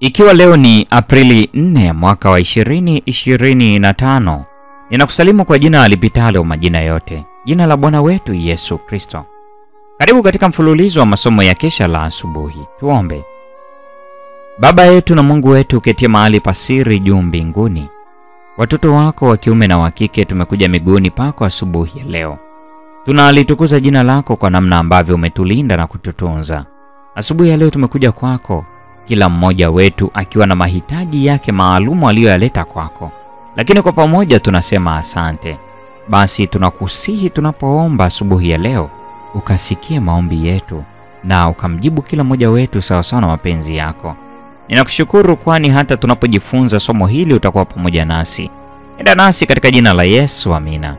Ikiwa leo ni Aprili 4 mwaka wa 2025, ninakusalimu kwa jina alipitalo majina yote, jina la Bwana wetu Yesu Kristo. Karibu katika mfululizo wa masomo ya kesha la asubuhi. Tuombe. Baba yetu na Mungu wetu uketie mahali pasiri juu mbinguni, watoto wako wa kiume na wa kike tumekuja miguuni pako asubuhi ya leo. Tunalitukuza jina lako kwa namna ambavyo umetulinda na kututunza. Asubuhi ya leo tumekuja kwako, kila mmoja wetu akiwa na mahitaji yake maalumu aliyoyaleta kwako, lakini kwa pamoja tunasema asante. Basi tunakusihi tunapoomba asubuhi ya leo, ukasikie maombi yetu na ukamjibu kila mmoja wetu sawa sawa na mapenzi yako. Ninakushukuru kwani hata tunapojifunza somo hili utakuwa pamoja nasi. Enda nasi katika jina la Yesu, amina.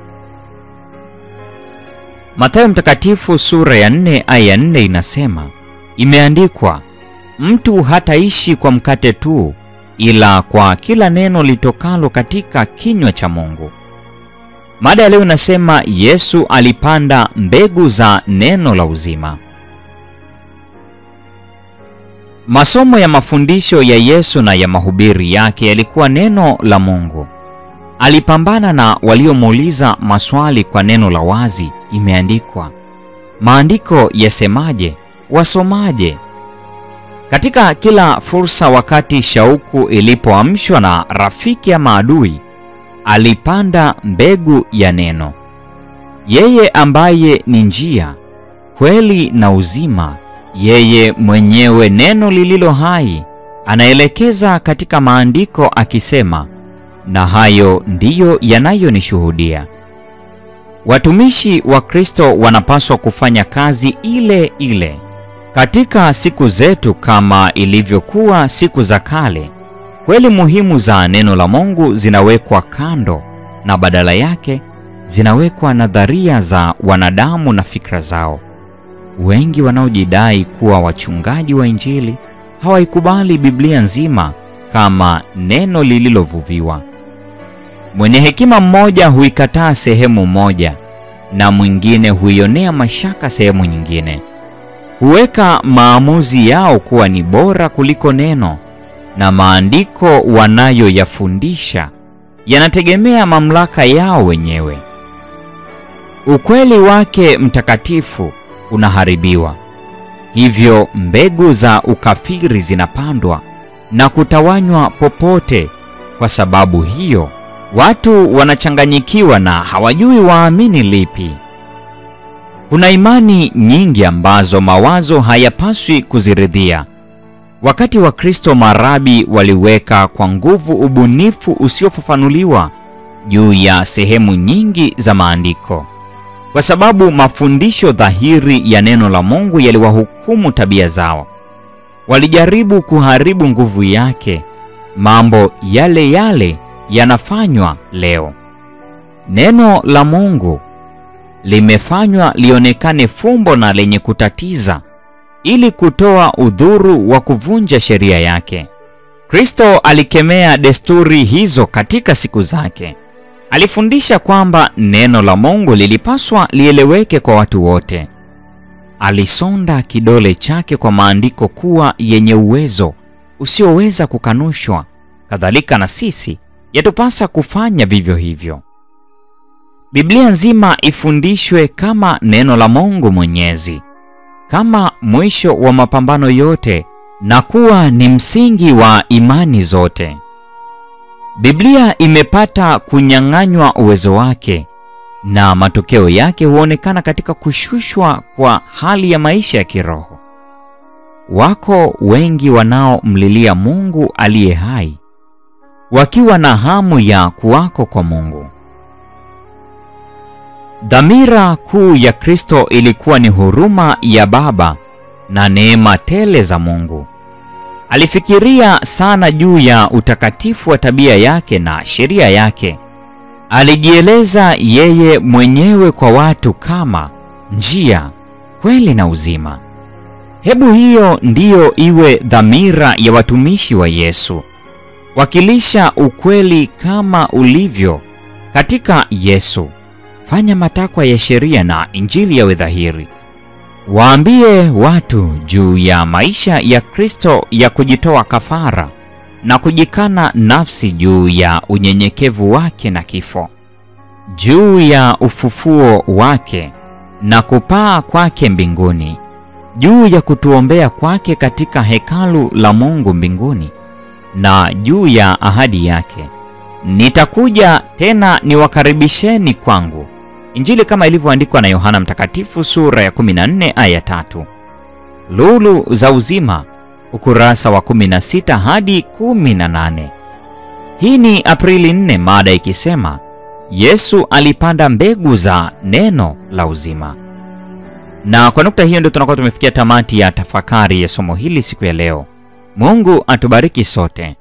Mathayo mtakatifu sura ya 4 aya 4 inasema, imeandikwa, mtu hataishi kwa mkate tu, ila kwa kila neno litokalo katika kinywa cha Mungu. Mada ya leo inasema Yesu alipanda mbegu za neno la uzima. Masomo ya mafundisho ya Yesu na ya mahubiri yake yalikuwa neno la Mungu. Alipambana na waliomuuliza maswali kwa neno la wazi. Imeandikwa, maandiko yasemaje? Wasomaje? Katika kila fursa, wakati shauku ilipoamshwa na rafiki ya maadui, alipanda mbegu ya neno. Yeye ambaye ni njia, kweli na uzima, yeye mwenyewe neno lililo hai, anaelekeza katika maandiko akisema, na hayo ndiyo yanayonishuhudia. Watumishi wa Kristo wanapaswa kufanya kazi ile ile katika siku zetu kama ilivyokuwa siku za kale. Kweli muhimu za neno la Mungu zinawekwa kando na badala yake zinawekwa nadharia za wanadamu na fikra zao. Wengi wanaojidai kuwa wachungaji wa Injili hawaikubali Biblia nzima kama neno lililovuviwa. Mwenye hekima mmoja huikataa sehemu moja na mwingine huionea mashaka sehemu nyingine. Huweka maamuzi yao kuwa ni bora kuliko neno, na maandiko wanayoyafundisha yanategemea mamlaka yao wenyewe. Ukweli wake mtakatifu unaharibiwa. Hivyo mbegu za ukafiri zinapandwa na kutawanywa popote. Kwa sababu hiyo, watu wanachanganyikiwa na hawajui waamini lipi. Kuna imani nyingi ambazo mawazo hayapaswi kuziridhia. Wakati wa Kristo, marabi waliweka kwa nguvu ubunifu usiofafanuliwa juu ya sehemu nyingi za maandiko. Kwa sababu mafundisho dhahiri ya neno la Mungu yaliwahukumu tabia zao, walijaribu kuharibu nguvu yake. Mambo yale yale yanafanywa leo. Neno la Mungu limefanywa lionekane fumbo na lenye kutatiza ili kutoa udhuru wa kuvunja sheria yake. Kristo alikemea desturi hizo katika siku zake. Alifundisha kwamba neno la Mungu lilipaswa lieleweke kwa watu wote. Alisonda kidole chake kwa maandiko kuwa yenye uwezo usioweza kukanushwa. Kadhalika na sisi yatupasa kufanya vivyo hivyo. Biblia nzima ifundishwe kama neno la Mungu Mwenyezi, kama mwisho wa mapambano yote na kuwa ni msingi wa imani zote. Biblia imepata kunyang'anywa uwezo wake, na matokeo yake huonekana katika kushushwa kwa hali ya maisha ya kiroho. Wako wengi wanaomlilia Mungu aliye hai, wakiwa na hamu ya kuwako kwa Mungu. Dhamira kuu ya Kristo ilikuwa ni huruma ya Baba na neema tele za Mungu. Alifikiria sana juu ya utakatifu wa tabia yake na sheria yake. Alijieleza yeye mwenyewe kwa watu kama njia, kweli na uzima. Hebu hiyo ndiyo iwe dhamira ya watumishi wa Yesu. Wakilisha ukweli kama ulivyo katika Yesu. Fanya matakwa ya sheria na Injili yawe dhahiri. Waambie watu juu ya maisha ya Kristo ya kujitoa kafara na kujikana nafsi, juu ya unyenyekevu wake na kifo, juu ya ufufuo wake na kupaa kwake mbinguni, juu ya kutuombea kwake katika hekalu la Mungu mbinguni, na juu ya ahadi yake, nitakuja tena niwakaribisheni kwangu. Injili kama ilivyoandikwa na Yohana Mtakatifu sura ya 14 aya 3. Lulu za Uzima, ukurasa wa 16 hadi 18. Hii ni Aprili 4, mada ikisema Yesu alipanda mbegu za neno la uzima. Na kwa nukta hiyo ndio tunakuwa tumefikia tamati ya tafakari ya somo hili siku ya leo. Mungu atubariki sote.